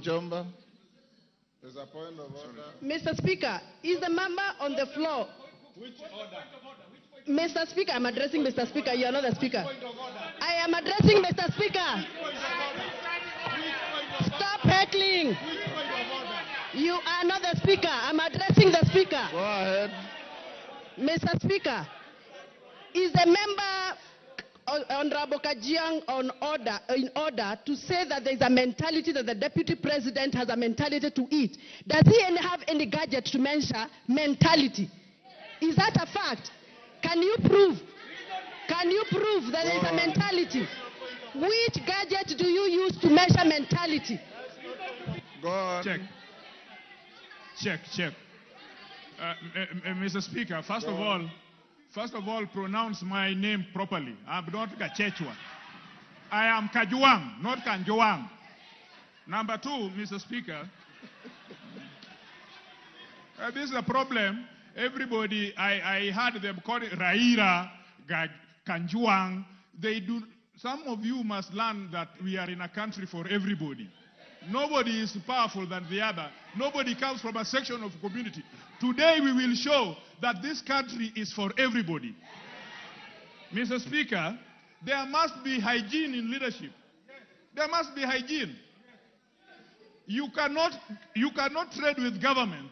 Mchomba. There's a point of order. Mr. Speaker, is the member on the floor? Which order? Mr. Speaker, I'm addressing Mr. Speaker. You are not the Speaker. I am addressing Mr. Speaker. Stop heckling. You are not the Speaker. I'm addressing the Speaker. Go ahead. Mr. Speaker, is the member Honorable Kajiang in order to say that there is a mentality that the Deputy President has a mentality to eat? Does he have any gadget to measure mentality? Is that a fact? Can you prove? Can you prove that there is a mentality? Which gadget do you use to measure mentality? Go on. Check. Mr. Speaker, first of all, pronounce my name properly. I'm not Gachechwa. I am Kajuang, not Kanjoang. Number two, Mr. Speaker, this is a problem. Everybody, I heard them call it Raira, Kanjuang. Some of you must learn that we are in a country for everybody. Nobody is powerful than the other. Nobody comes from a section of community. Today we will show that this country is for everybody. Mr. Speaker, there must be hygiene in leadership. There must be hygiene. You cannot trade with government,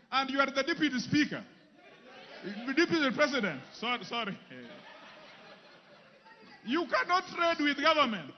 and you are the Deputy Speaker. Deputy President. Sorry. You cannot trade with government.